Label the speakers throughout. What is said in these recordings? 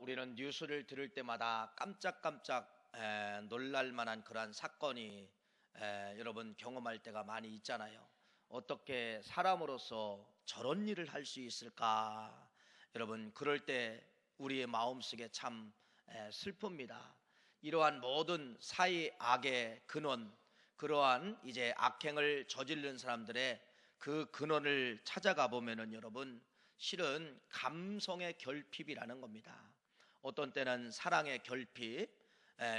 Speaker 1: 우리는 뉴스를 들을 때마다 깜짝깜짝 놀랄 만한 그러한 사건이 여러분 경험할 때가 많이 있잖아요. 어떻게 사람으로서 저런 일을 할 수 있을까? 여러분 그럴 때 우리의 마음속에 참 슬픕니다. 이러한 모든 사이 악의 근원, 그러한 이제 악행을 저지른 사람들의 그 근원을 찾아가 보면은 여러분 실은 감성의 결핍이라는 겁니다. 어떤 때는 사랑의 결핍,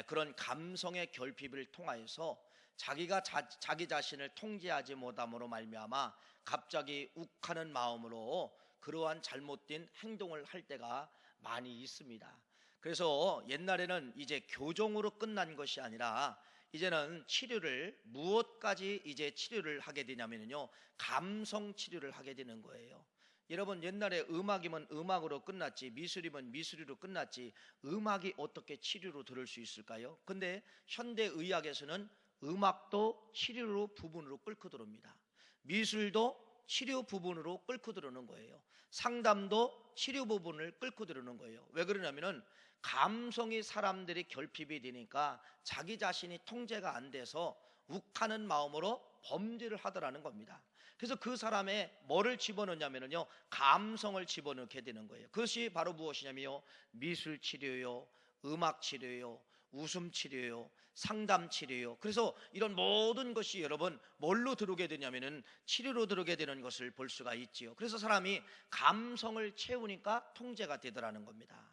Speaker 1: 그런 감성의 결핍을 통하여서 자기가 자기 자신을 통제하지 못함으로 말미암아 갑자기 욱하는 마음으로 그러한 잘못된 행동을 할 때가 많이 있습니다. 그래서 옛날에는 이제 교정으로 끝난 것이 아니라 이제는 치료를 무엇까지 이제 치료를 하게 되냐면요, 감성 치료를 하게 되는 거예요. 여러분 옛날에 음악이면 음악으로 끝났지, 미술이면 미술로 끝났지, 음악이 어떻게 치료로 들을 수 있을까요? 근데 현대 의학에서는 음악도 치료로 부분으로 끌고 들어옵니다. 미술도 치료 부분으로 끌고 들어오는 거예요. 상담도 치료 부분을 끌고 들어오는 거예요. 왜 그러냐면은 감성이 사람들이 결핍이 되니까 자기 자신이 통제가 안 돼서 욱하는 마음으로 범죄를 하더라는 겁니다. 그래서 그 사람의 뭐를 집어넣냐면요, 감성을 집어넣게 되는 거예요. 그것이 바로 무엇이냐면요, 미술 치료요, 음악 치료요, 웃음 치료요, 상담 치료요. 그래서 이런 모든 것이 여러분 뭘로 들어오게 되냐면은 치료로 들어오게 되는 것을 볼 수가 있지요. 그래서 사람이 감성을 채우니까 통제가 되더라는 겁니다.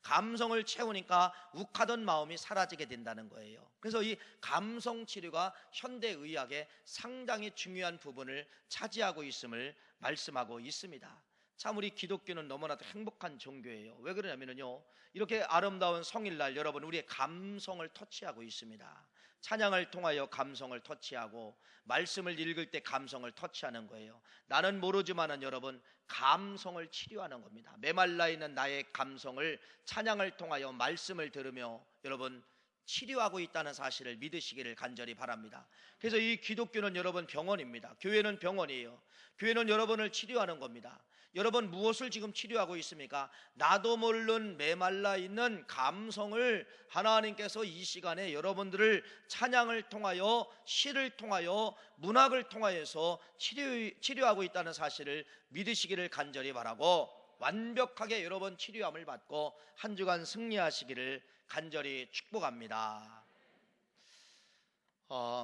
Speaker 1: 감성을 채우니까 욱하던 마음이 사라지게 된다는 거예요. 그래서 이 감성 치료가 현대 의학의 상당히 중요한 부분을 차지하고 있음을 말씀하고 있습니다. 참 우리 기독교는 너무나도 행복한 종교예요. 왜 그러냐면요, 이렇게 아름다운 성일날 여러분 우리의 감성을 터치하고 있습니다. 찬양을 통하여 감성을 터치하고 말씀을 읽을 때 감성을 터치하는 거예요. 나는 모르지만은 여러분 감성을 치료하는 겁니다. 메말라 있는 나의 감성을 찬양을 통하여 말씀을 들으며 여러분 치료하고 있다는 사실을 믿으시기를 간절히 바랍니다. 그래서 이 기독교는 여러분 병원입니다. 교회는 병원이에요. 교회는 여러분을 치료하는 겁니다. 여러분 무엇을 지금 치료하고 있습니까? 나도 모르는 메말라 있는 감성을 하나님께서 이 시간에 여러분들을 찬양을 통하여 시를 통하여 문학을 통하여서 치료하고 있다는 사실을 믿으시기를 간절히 바라고 완벽하게 여러분 치료함을 받고 한 주간 승리하시기를 간절히 축복합니다.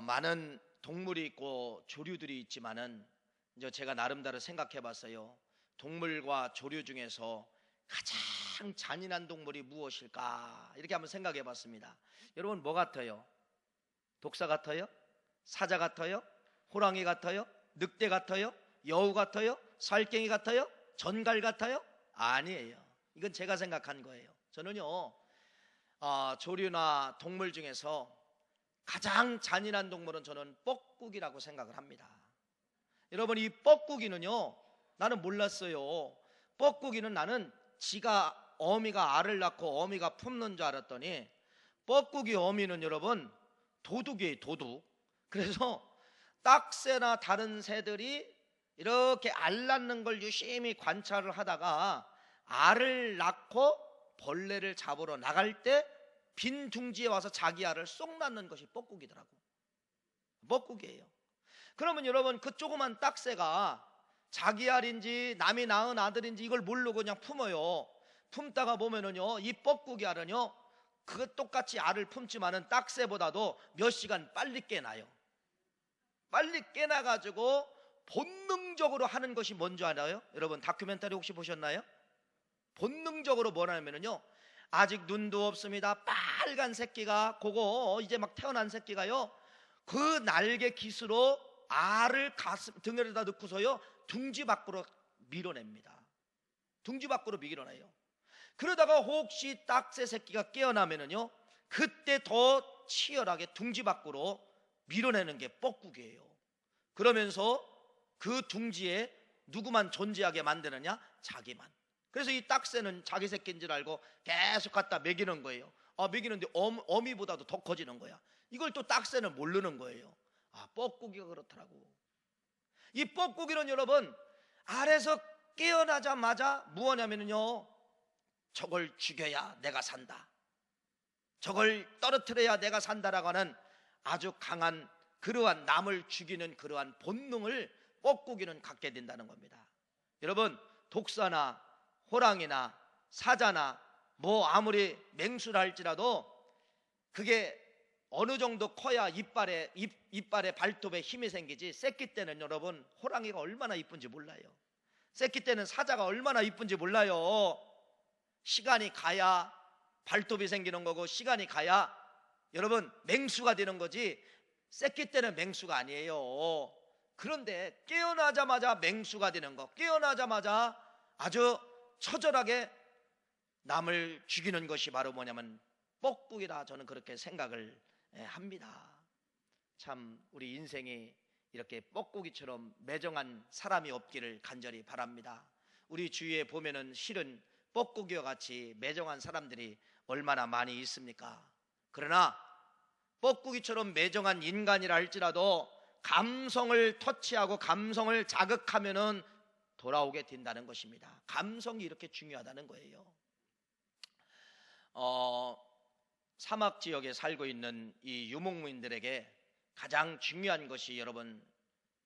Speaker 1: 많은 동물이 있고 조류들이 있지만은 이제 제가 나름대로 생각해 봤어요. 동물과 조류 중에서 가장 잔인한 동물이 무엇일까? 이렇게 한번 생각해 봤습니다. 여러분 뭐 같아요? 독사 같아요? 사자 같아요? 호랑이 같아요? 늑대 같아요? 여우 같아요? 살쾡이 같아요? 전갈 같아요? 아니에요. 이건 제가 생각한 거예요. 저는요, 조류나 동물 중에서 가장 잔인한 동물은 저는 뻐꾸기라고 생각을 합니다. 여러분 이 뻐꾸기는요, 나는 몰랐어요. 뻐꾸기는 나는 지가 어미가 알을 낳고 어미가 품는 줄 알았더니 뻐꾸기 어미는 여러분 도둑이에요, 도둑. 그래서 딱새나 다른 새들이 이렇게 알 낳는 걸 유심히 관찰을 하다가 알을 낳고 벌레를 잡으러 나갈 때 빈 둥지에 와서 자기 알을 쏙 낳는 것이 뻐꾸기더라고. 뻐꾸기예요. 그러면 여러분 그 조그만 딱새가 자기 알인지 남이 낳은 아들인지 이걸 모르고 그냥 품어요. 품다가 보면은요, 이 뻐꾸기 알은요, 그거 똑같이 알을 품지만은 딱새보다도 몇 시간 빨리 깨나요. 빨리 깨나가지고 본능적으로 하는 것이 뭔지 알아요? 여러분 다큐멘터리 혹시 보셨나요? 본능적으로 뭐냐면요, 아직 눈도 없습니다. 빨간 새끼가 그거 이제 막 태어난 새끼가요, 그 날개 깃으로 알을 가슴 등에다 넣고서요 둥지 밖으로 밀어냅니다. 둥지 밖으로 밀어내요. 그러다가 혹시 딱새 새끼가 깨어나면은요, 그때 더 치열하게 둥지 밖으로 밀어내는 게 뻐꾸기예요. 그러면서 그 둥지에 누구만 존재하게 만드느냐? 자기만. 그래서 이 딱새는 자기 새끼인 줄 알고 계속 갖다 먹이는 거예요. 먹이는데 어미보다도 더 커지는 거야. 이걸 또 딱새는 모르는 거예요. 뻐꾸기가 그렇더라고. 이 뻐꾸기는 여러분 알에서 깨어나자마자 뭐하냐면요, 저걸 죽여야 내가 산다, 저걸 떨어뜨려야 내가 산다라고 하는 아주 강한 그러한 남을 죽이는 그러한 본능을 뻐꾸기는 갖게 된다는 겁니다. 여러분, 독사나 호랑이나 사자나 뭐 아무리 맹수라 할지라도 그게 어느 정도 커야 이빨에 발톱에 힘이 생기지, 새끼 때는 여러분 호랑이가 얼마나 이쁜지 몰라요. 새끼 때는 사자가 얼마나 이쁜지 몰라요. 시간이 가야 발톱이 생기는 거고, 시간이 가야 여러분 맹수가 되는 거지, 새끼 때는 맹수가 아니에요. 그런데 깨어나자마자 맹수가 되는 거, 깨어나자마자 아주 처절하게 남을 죽이는 것이 바로 뭐냐면 뻐꾸기라, 저는 그렇게 생각을 합니다. 참 우리 인생이 이렇게 뻐꾸기처럼 매정한 사람이 없기를 간절히 바랍니다. 우리 주위에 보면은 실은 뻐꾸기와 같이 매정한 사람들이 얼마나 많이 있습니까? 그러나 뻐꾸기처럼 매정한 인간이라 할지라도 감성을 터치하고 감성을 자극하면은 돌아오게 된다는 것입니다. 감성이 이렇게 중요하다는 거예요. 사막 지역에 살고 있는 이 유목민들에게 가장 중요한 것이 여러분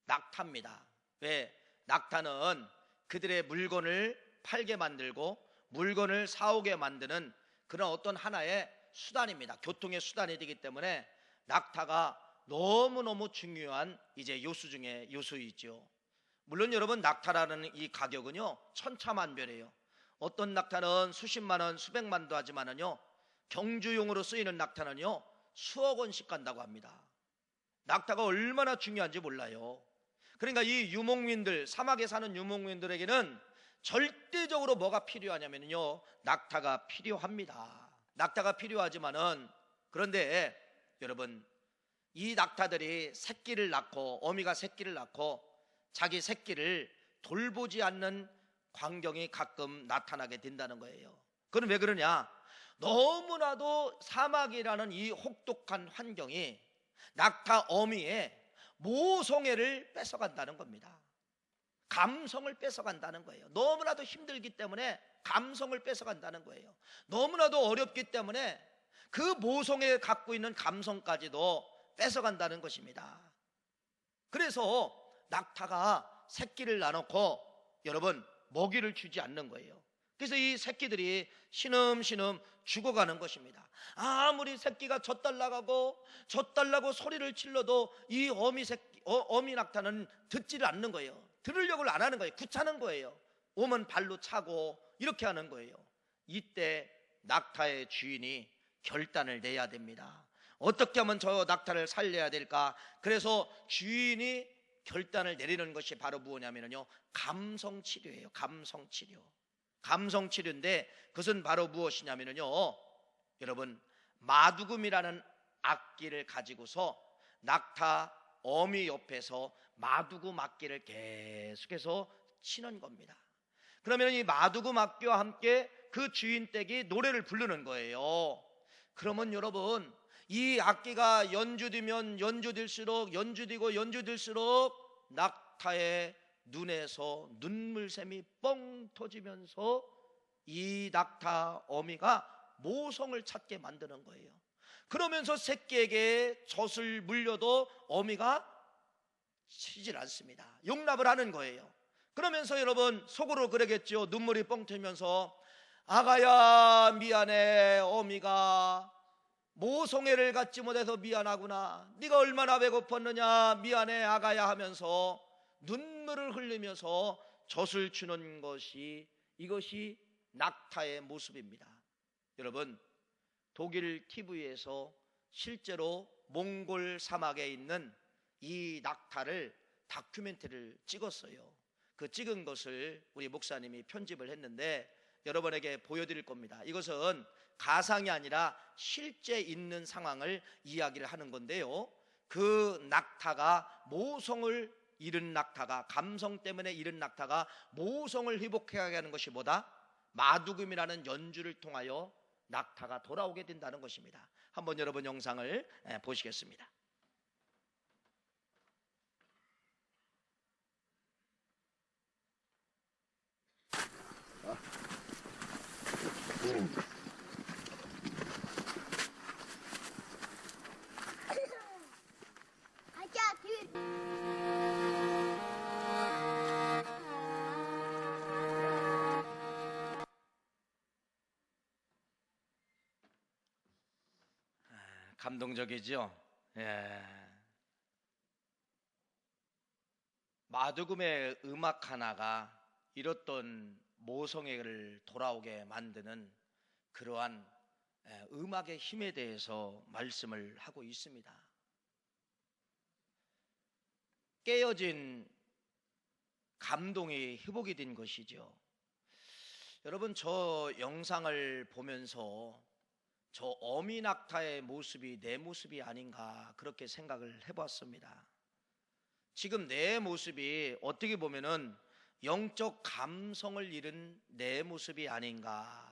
Speaker 1: 낙타입니다. 왜? 낙타는 그들의 물건을 팔게 만들고 물건을 사오게 만드는 그런 어떤 하나의 수단입니다. 교통의 수단이 되기 때문에 낙타가 너무너무 중요한 이제 요수 중에 요소이죠. 물론 여러분, 낙타라는 이 가격은요 천차만별이에요. 어떤 낙타는 수십만 원, 수백만도 하지만은요, 경주용으로 쓰이는 낙타는요 수억 원씩 간다고 합니다. 낙타가 얼마나 중요한지 몰라요. 그러니까 이 유목민들, 사막에 사는 유목민들에게는 절대적으로 뭐가 필요하냐면요, 낙타가 필요합니다. 낙타가 필요하지만은, 그런데 여러분, 이 낙타들이 새끼를 낳고, 어미가 새끼를 낳고 자기 새끼를 돌보지 않는 광경이 가끔 나타나게 된다는 거예요. 그건 왜 그러냐? 너무나도 사막이라는 이 혹독한 환경이 낙타 어미의 모성애를 뺏어간다는 겁니다. 감성을 뺏어간다는 거예요. 너무나도 힘들기 때문에 감성을 뺏어간다는 거예요. 너무나도 어렵기 때문에 그 모성애에 갖고 있는 감성까지도 뺏어간다는 것입니다. 그래서 낙타가 새끼를 낳아놓고 여러분 먹이를 주지 않는 거예요. 그래서 이 새끼들이 신음신음 죽어가는 것입니다. 아무리 새끼가 젖달라고 소리를 질러도 이 어미 낙타는 듣지를 않는 거예요. 들으려고 안 하는 거예요. 귀찮은 거예요. 오면 발로 차고 이렇게 하는 거예요. 이때 낙타의 주인이 결단을 내야 됩니다. 어떻게 하면 저 낙타를 살려야 될까? 그래서 주인이 결단을 내리는 것이 바로 무엇이냐면요, 감성치료예요. 감성치료인데 그것은 바로 무엇이냐면요, 여러분 마두금이라는 악기를 가지고서 낙타 어미 옆에서 마두금 악기를 계속해서 치는 겁니다. 그러면 이 마두금 악기와 함께 그 주인 댁이 노래를 부르는 거예요. 그러면 여러분, 이 악기가 연주되면 연주될수록 낙타의 눈에서 눈물샘이 뻥 터지면서 이 낙타 어미가 모성을 찾게 만드는 거예요. 그러면서 새끼에게 젖을 물려도 어미가 치질 않습니다. 용납을 하는 거예요. 그러면서 여러분 속으로 그러겠죠. 눈물이 뻥 튀면서 아가야 미안해, 어미가 모성애를 갖지 못해서 미안하구나, 네가 얼마나 배고팠느냐, 미안해 아가야 하면서 눈물을 흘리면서 젖을 주는 것이, 이것이 낙타의 모습입니다. 여러분, 독일 TV에서 실제로 몽골 사막에 있는 이 낙타를 다큐멘터리를 찍었어요. 그 찍은 것을 우리 목사님이 편집을 했는데 여러분에게 보여드릴 겁니다. 이것은 가상이 아니라 실제 있는 상황을 이야기를 하는 건데요, 그 낙타가 모성을 잃은 낙타가, 감성 때문에 잃은 낙타가 모성을 회복하게 하는 것이 뭐다? 마두금이라는 연주를 통하여 낙타가 돌아오게 된다는 것입니다. 한번 여러분 영상을 보시겠습니다. 감동적이죠. 예. 마두금의 음악 하나가 이뤘던 모성애를 돌아오게 만드는 그러한 음악의 힘에 대해서 말씀을 하고 있습니다. 깨어진 감동이 회복이 된 것이죠. 여러분, 저 영상을 보면서 저 어미낙타의 모습이 내 모습이 아닌가 그렇게 생각을 해봤습니다. 지금 내 모습이 어떻게 보면은 영적 감성을 잃은 내 모습이 아닌가.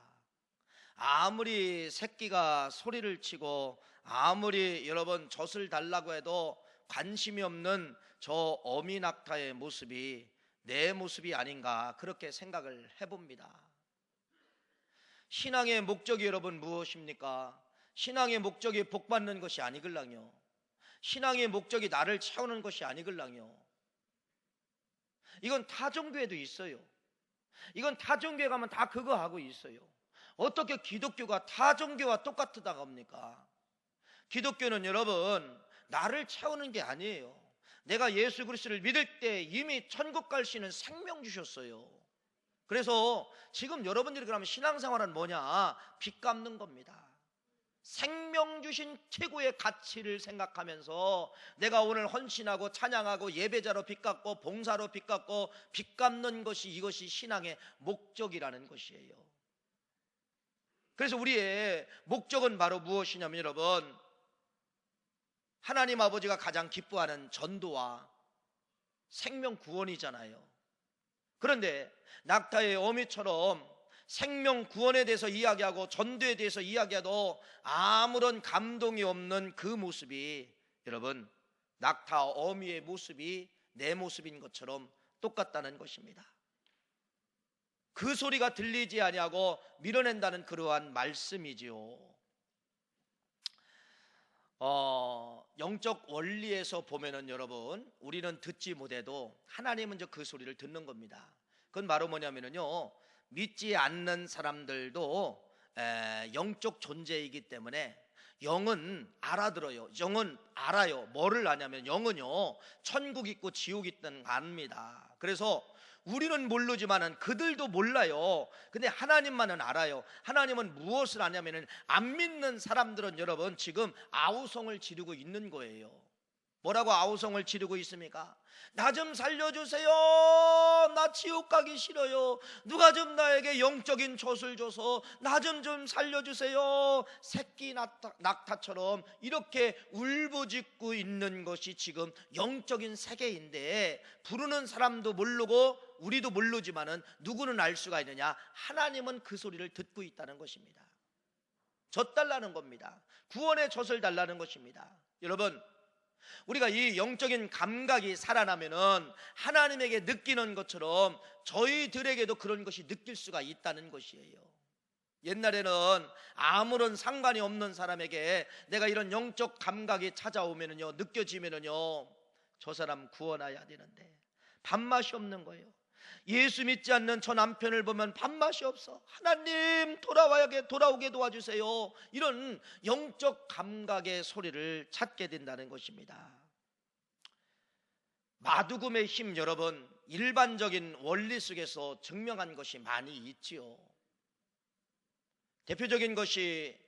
Speaker 1: 아무리 새끼가 소리를 치고 아무리 여러분 젖을 달라고 해도 관심이 없는 저 어미낙타의 모습이 내 모습이 아닌가 그렇게 생각을 해봅니다. 신앙의 목적이 여러분 무엇입니까? 신앙의 목적이 복받는 것이 아니걸랑요. 신앙의 목적이 나를 채우는 것이 아니걸랑요. 이건 타 종교에도 있어요. 이건 타 종교에 가면 다 그거 하고 있어요. 어떻게 기독교가 타 종교와 똑같다고 합니까? 기독교는 여러분 나를 채우는 게 아니에요. 내가 예수 그리스도를 믿을 때 이미 천국 갈 수 있는 생명 주셨어요. 그래서 지금 여러분들이 그러면 신앙생활은 뭐냐? 빚 갚는 겁니다. 생명 주신 최고의 가치를 생각하면서 내가 오늘 헌신하고 찬양하고 예배자로 빚 갚고 봉사로 빚 갚고 빚 갚는 것이 이것이 신앙의 목적이라는 것이에요. 그래서 우리의 목적은 바로 무엇이냐면 여러분 하나님 아버지가 가장 기뻐하는 전도와 생명 구원이잖아요. 그런데 낙타의 어미처럼 생명 구원에 대해서 이야기하고 전도에 대해서 이야기해도 아무런 감동이 없는 그 모습이 여러분 낙타 어미의 모습이 내 모습인 것처럼 똑같다는 것입니다. 그 소리가 들리지 아니하고 밀어낸다는 그러한 말씀이지요. 영적 원리에서 보면은 여러분 우리는 듣지 못해도 하나님은 그 소리를 듣는 겁니다. 그건 바로 뭐냐면요 믿지 않는 사람들도 영적 존재이기 때문에 영은 알아들어요. 영은 알아요. 뭐를 아냐면 영은요 천국 있고 지옥 있다는 거 압니다. 그래서 우리는 모르지만은 그들도 몰라요. 근데 하나님만은 알아요. 하나님은 무엇을 아냐면은 안 믿는 사람들은 여러분 지금 아우성을 지르고 있는 거예요. 뭐라고 아우성을 지르고 있습니까? 나 좀 살려주세요. 나 지옥 가기 싫어요. 누가 좀 나에게 영적인 젖을 줘서 나 좀 살려주세요. 새끼 낙타처럼 이렇게 울부짖고 있는 것이 지금 영적인 세계인데 부르는 사람도 모르고 우리도 모르지만은 누구는 알 수가 있느냐? 하나님은 그 소리를 듣고 있다는 것입니다. 젖 달라는 겁니다. 구원의 젖을 달라는 것입니다. 여러분 우리가 이 영적인 감각이 살아나면은 하나님에게 느끼는 것처럼 저희들에게도 그런 것이 느낄 수가 있다는 것이에요. 옛날에는 아무런 상관이 없는 사람에게 내가 이런 영적 감각이 찾아오면은요 느껴지면은요 저 사람 구원해야 되는데 밥맛이 없는 거예요. 예수 믿지 않는 저 남편을 보면 밥맛이 없어. 하나님 돌아오게 도와주세요. 이런 영적 감각의 소리를 찾게 된다는 것입니다. 마두금의 힘 여러분 일반적인 원리 속에서 증명한 것이 많이 있지요. 대표적인 것이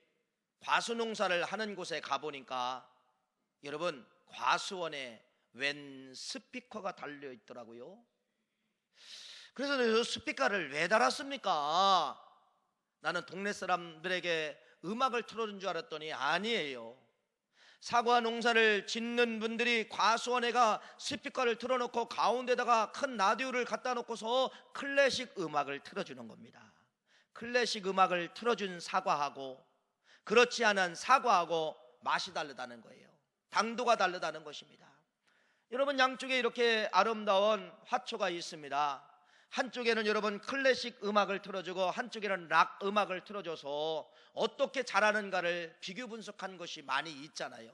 Speaker 1: 과수농사를 하는 곳에 가보니까 여러분 과수원에 웬 스피커가 달려 있더라고요. 그래서 저 스피커를 왜 달았습니까? 나는 동네 사람들에게 음악을 틀어준 줄 알았더니 아니에요. 사과 농사를 짓는 분들이 과수원에가 스피커를 틀어놓고 가운데다가 큰 라디오를 갖다 놓고서 클래식 음악을 틀어주는 겁니다. 클래식 음악을 틀어준 사과하고 그렇지 않은 사과하고 맛이 다르다는 거예요. 당도가 다르다는 것입니다. 여러분 양쪽에 이렇게 아름다운 화초가 있습니다. 한쪽에는 여러분 클래식 음악을 틀어주고 한쪽에는 락 음악을 틀어줘서 어떻게 자라는가를 비교 분석한 것이 많이 있잖아요.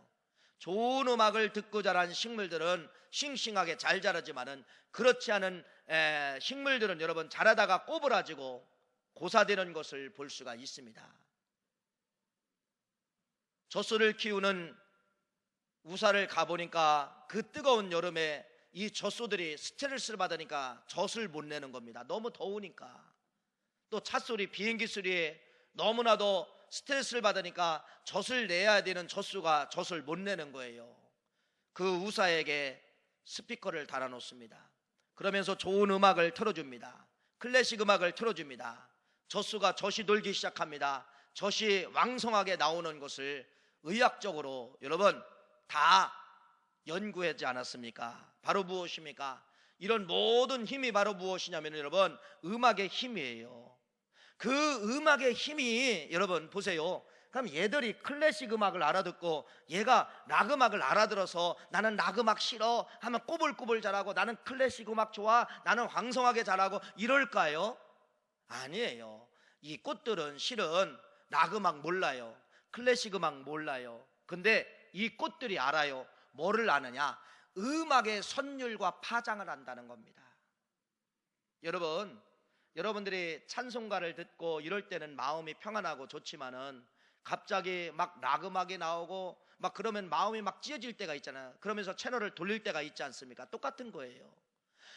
Speaker 1: 좋은 음악을 듣고 자란 식물들은 싱싱하게 잘 자라지만은 그렇지 않은 식물들은 여러분 자라다가 꼬부라지고 고사되는 것을 볼 수가 있습니다. 젖소를 키우는 우사를 가보니까 그 뜨거운 여름에 이 젖소들이 스트레스를 받으니까 젖을 못 내는 겁니다. 너무 더우니까. 또 찻소리, 비행기 소리에 너무나도 스트레스를 받으니까 젖을 내야 되는 젖소가 젖을 못 내는 거예요. 그 우사에게 스피커를 달아놓습니다. 그러면서 좋은 음악을 틀어줍니다. 클래식 음악을 틀어줍니다. 젖소가 젖이 돌기 시작합니다. 젖이 왕성하게 나오는 것을 의학적으로 여러분 다 연구하지 않았습니까? 바로 무엇입니까? 이런 모든 힘이 바로 무엇이냐면 여러분 음악의 힘이에요. 그 음악의 힘이 여러분 보세요. 그럼 얘들이 클래식 음악을 알아듣고 얘가 락 음악을 알아들어서 나는 락 음악 싫어 하면 꼬불꼬불 자라고 나는 클래식 음악 좋아 나는 황성하게 자라고 이럴까요? 아니에요. 이 꽃들은 실은 락 음악 몰라요. 클래식 음악 몰라요. 근데 이 꽃들이 알아요. 뭐를 아느냐? 음악의 선율과 파장을 안다는 겁니다. 여러분들이 찬송가를 듣고 이럴 때는 마음이 평안하고 좋지만은 갑자기 막 락 음악이 나오고 막 그러면 마음이 막 찢어질 때가 있잖아요. 그러면서 채널을 돌릴 때가 있지 않습니까? 똑같은 거예요.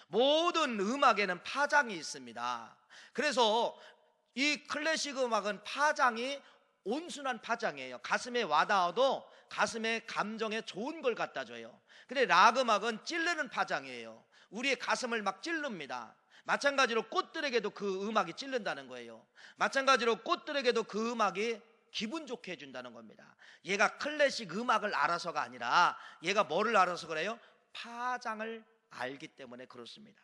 Speaker 1: 모든 음악에는 파장이 있습니다. 그래서 이 클래식 음악은 파장이 온순한 파장이에요. 가슴에 와닿아도 가슴에 감정에 좋은 걸 갖다 줘요. 근데 락 음악은 찔르는 파장이에요. 우리의 가슴을 막 찔릅니다. 마찬가지로 꽃들에게도 그 음악이 찔른다는 거예요. 마찬가지로 꽃들에게도 그 음악이 기분 좋게 해준다는 겁니다. 얘가 클래식 음악을 알아서가 아니라 얘가 뭐를 알아서 그래요? 파장을 알기 때문에 그렇습니다.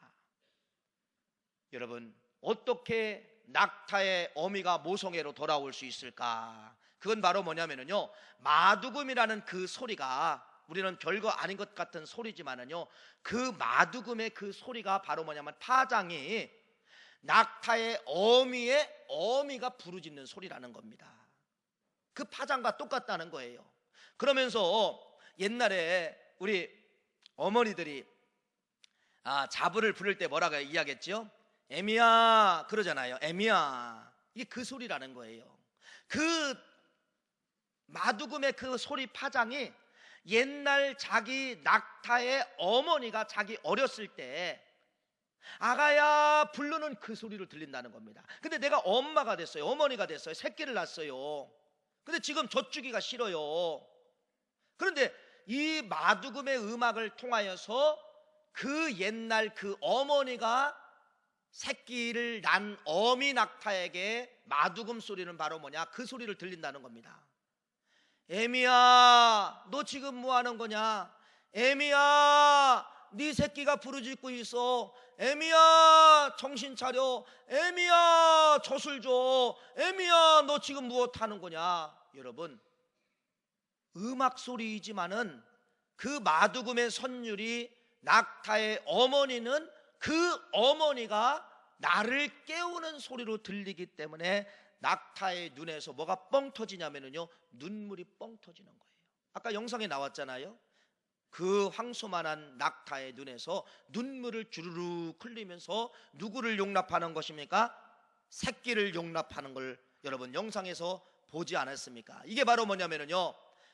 Speaker 1: 여러분 어떻게 낙타의 어미가 모성애로 돌아올 수 있을까? 그건 바로 뭐냐면요 마두금이라는 그 소리가 우리는 별거 아닌 것 같은 소리지만은요 그 마두금의 그 소리가 바로 뭐냐면 파장이 낙타의 어미가 부르짖는 소리라는 겁니다. 그 파장과 똑같다는 거예요. 그러면서 옛날에 우리 어머니들이 자부를 부를 때 뭐라고 이야기했죠? 애미야 그러잖아요. 애미야 이게 그 소리라는 거예요. 그 마두금의 그 소리 파장이 옛날 자기 낙타의 어머니가 자기 어렸을 때 아가야 부르는 그 소리로 들린다는 겁니다. 근데 내가 엄마가 됐어요. 어머니가 됐어요. 새끼를 낳았어요. 근데 지금 젖주기가 싫어요. 그런데 이 마두금의 음악을 통하여서 그 옛날 그 어머니가 새끼를 난 어미 낙타에게 마두금 소리는 바로 뭐냐? 그 소리를 들린다는 겁니다. 애미야 너 지금 뭐 하는 거냐? 애미야 네 새끼가 부르짖고 있어. 애미야 정신 차려. 애미야 젖을 줘. 애미야 너 지금 무엇 하는 거냐? 여러분 음악 소리이지만은 그 마두금의 선율이 낙타의 어머니는 그 어머니가 나를 깨우는 소리로 들리기 때문에 낙타의 눈에서 뭐가 뻥 터지냐면요 눈물이 뻥 터지는 거예요. 아까 영상에 나왔잖아요. 그 황소만한 낙타의 눈에서 눈물을 주르륵 흘리면서 누구를 용납하는 것입니까? 새끼를 용납하는 걸 여러분 영상에서 보지 않았습니까? 이게 바로 뭐냐면요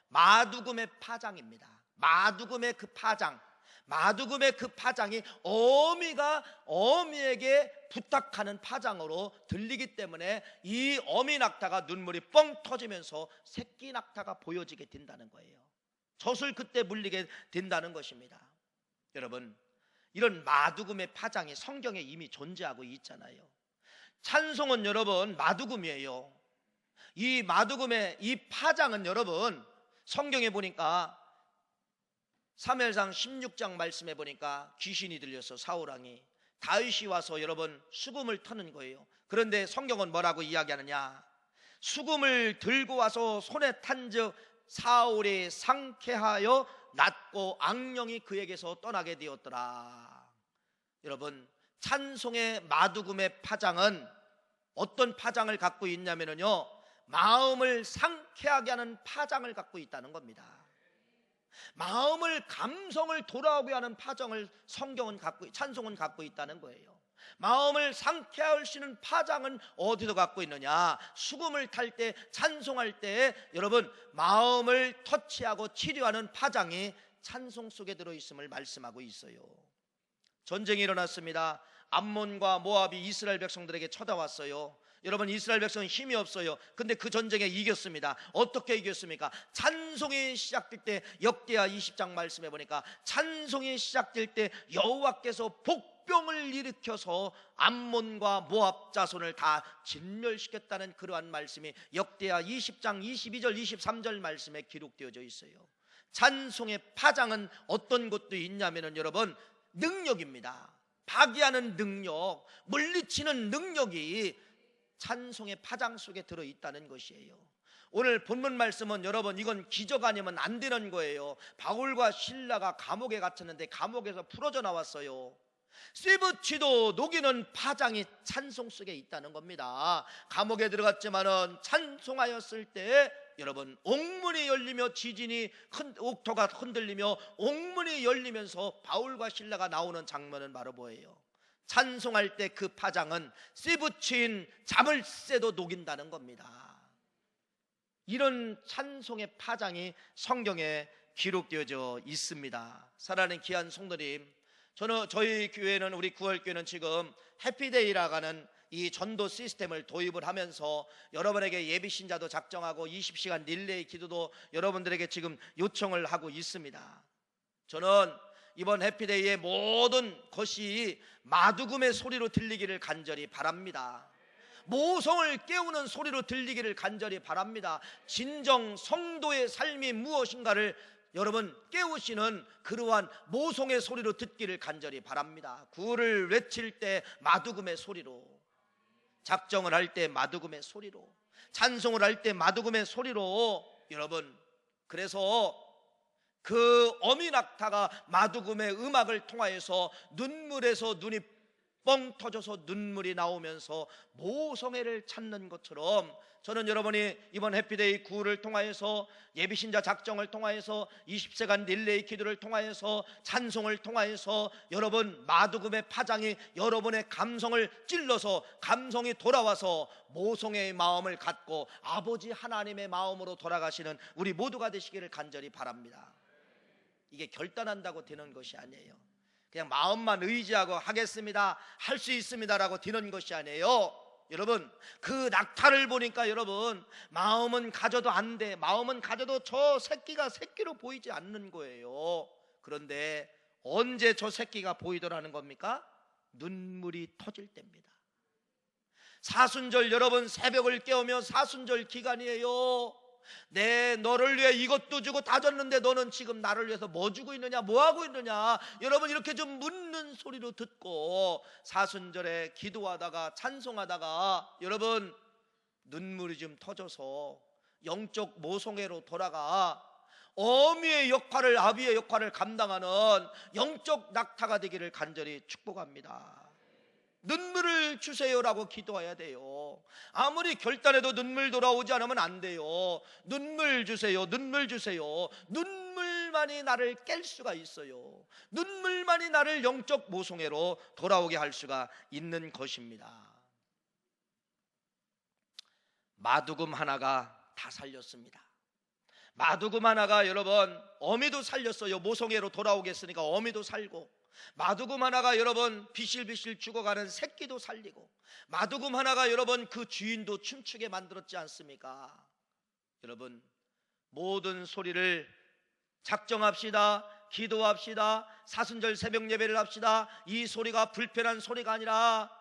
Speaker 1: 마두금의 파장입니다. 마두금의 그 파장, 마두금의 그 파장이 어미가 어미에게 부탁하는 파장으로 들리기 때문에 이 어미 낙타가 눈물이 뻥 터지면서 새끼 낙타가 보여지게 된다는 거예요. 젖을 그때 물리게 된다는 것입니다. 여러분 이런 마두금의 파장이 성경에 이미 존재하고 있잖아요. 찬송은 여러분 마두금이에요. 이 마두금의 이 파장은 여러분 성경에 보니까 사무엘상 16장 말씀해 보니까 귀신이 들려서 사울왕이 다윗이 와서 여러분 수금을 터는 거예요. 그런데 성경은 뭐라고 이야기하느냐? 수금을 들고 와서 손에 탄즉 사울이 상쾌하여 낫고 악령이 그에게서 떠나게 되었더라. 여러분 찬송의 마두금의 파장은 어떤 파장을 갖고 있냐면요, 마음을 상쾌하게 하는 파장을 갖고 있다는 겁니다. 마음을, 감성을 돌아오게 하는 파장을 찬송은 갖고 있다는 거예요. 마음을 상쾌할 수 있는 파장은 어디서 갖고 있느냐? 수금을 탈 때, 찬송할 때 여러분 마음을 터치하고 치료하는 파장이 찬송 속에 들어있음을 말씀하고 있어요. 전쟁이 일어났습니다. 암몬과 모압이 이스라엘 백성들에게 쳐다왔어요. 여러분, 이스라엘 백성은 힘이 없어요. 근데 그 전쟁에 이겼습니다. 어떻게 이겼습니까? 찬송이 시작될 때, 역대하 20장 말씀해 보니까 찬송이 시작될 때 여호와께서 복병을 일으켜서 암몬과 모압 자손을 다 진멸시켰다는 그러한 말씀이 역대하 20장 22절 23절 말씀에 기록되어져 있어요. 찬송의 파장은 어떤 것도 있냐면은 여러분, 능력입니다. 파괴하는 능력, 물리치는 능력이 찬송의 파장 속에 들어있다는 것이에요. 오늘 본문 말씀은 여러분, 이건 기적 아니면 안 되는 거예요. 바울과 실라가 감옥에 갇혔는데 감옥에서 풀어져 나왔어요. 쇠붙이도 녹이는 파장이 찬송 속에 있다는 겁니다. 감옥에 들어갔지만은 찬송하였을 때 여러분, 옥문이 열리며 지진이 옥토가 흔들리며 옥문이 열리면서 바울과 실라가 나오는 장면은 바로 뭐예요? 찬송할 때 그 파장은 쇠붙인 자물쇠도 녹인다는 겁니다. 이런 찬송의 파장이 성경에 기록되어져 있습니다. 사랑하는 귀한 성도님, 저희 교회는, 우리 구월교회는 지금 해피데이라고 하는 이 전도 시스템을 도입을 하면서 여러분에게 예비신자도 작정하고 20시간 릴레이 기도도 여러분들에게 지금 요청을 하고 있습니다. 저는 이번 해피데이의 모든 것이 마두금의 소리로 들리기를 간절히 바랍니다. 모성을 깨우는 소리로 들리기를 간절히 바랍니다. 진정 성도의 삶이 무엇인가를 여러분 깨우시는 그러한 모성의 소리로 듣기를 간절히 바랍니다. 구를 외칠 때 마두금의 소리로, 작정을 할 때 마두금의 소리로, 찬송을 할 때 마두금의 소리로. 여러분, 그래서 그 어미낙타가 마두금의 음악을 통하여서 눈물에서 눈이 뻥 터져서 눈물이 나오면서 모성애를 찾는 것처럼, 저는 여러분이 이번 해피데이 구를 통하여서, 예비신자 작정을 통하여서, 20세간 릴레이 기도를 통하여서, 찬송을 통하여서 여러분 마두금의 파장이 여러분의 감성을 찔러서 감성이 돌아와서 모성애의 마음을 갖고 아버지 하나님의 마음으로 돌아가시는 우리 모두가 되시기를 간절히 바랍니다. 이게 결단한다고 되는 것이 아니에요. 그냥 마음만 의지하고 하겠습니다, 할 수 있습니다라고 되는 것이 아니에요. 여러분, 그 낙타를 보니까 여러분, 마음은 가져도 안 돼, 마음은 가져도 저 새끼가 새끼로 보이지 않는 거예요. 그런데 언제 저 새끼가 보이더라는 겁니까? 눈물이 터질 때입니다. 사순절, 여러분 새벽을 깨우며 사순절 기간이에요. 내 너를 위해 이것도 주고 다 줬는데 너는 지금 나를 위해서 뭐 주고 있느냐, 뭐 하고 있느냐, 여러분 이렇게 좀 묻는 소리로 듣고 사순절에 기도하다가 찬송하다가 여러분 눈물이 좀 터져서 영적 모성애로 돌아가 어미의 역할을, 아비의 역할을 감당하는 영적 낙타가 되기를 간절히 축복합니다. 눈물을 주세요라고 기도해야 돼요. 아무리 결단해도 눈물 돌아오지 않으면 안 돼요. 눈물 주세요, 눈물 주세요. 눈물만이 나를 깰 수가 있어요. 눈물만이 나를 영적 모성애로 돌아오게 할 수가 있는 것입니다. 마두금 하나가 다 살렸습니다. 마두금 하나가 여러분 어미도 살렸어요. 모성애로 돌아오겠으니까 어미도 살고, 마두금 하나가 여러분 비실비실 죽어가는 새끼도 살리고, 마두금 하나가 여러분 그 주인도 춤추게 만들었지 않습니까? 여러분, 모든 소리를 작정합시다. 기도합시다. 사순절 새벽 예배를 합시다. 이 소리가 불편한 소리가 아니라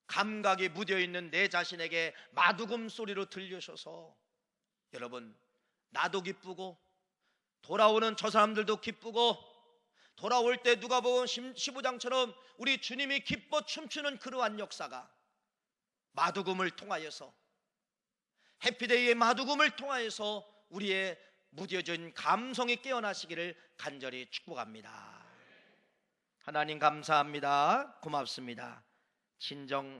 Speaker 1: 감각이 묻어있는 내 자신에게 마두금 소리로 들려셔서 여러분 나도 기쁘고 돌아오는 저 사람들도 기쁘고, 돌아올 때 누가복음 15장처럼 우리 주님이 기뻐 춤추는 그러한 역사가 마두금을 통하여서, 해피데이의 마두금을 통하여서 우리의 무뎌진 감성이 깨어나시기를 간절히 축복합니다. 하나님 감사합니다. 고맙습니다. 친정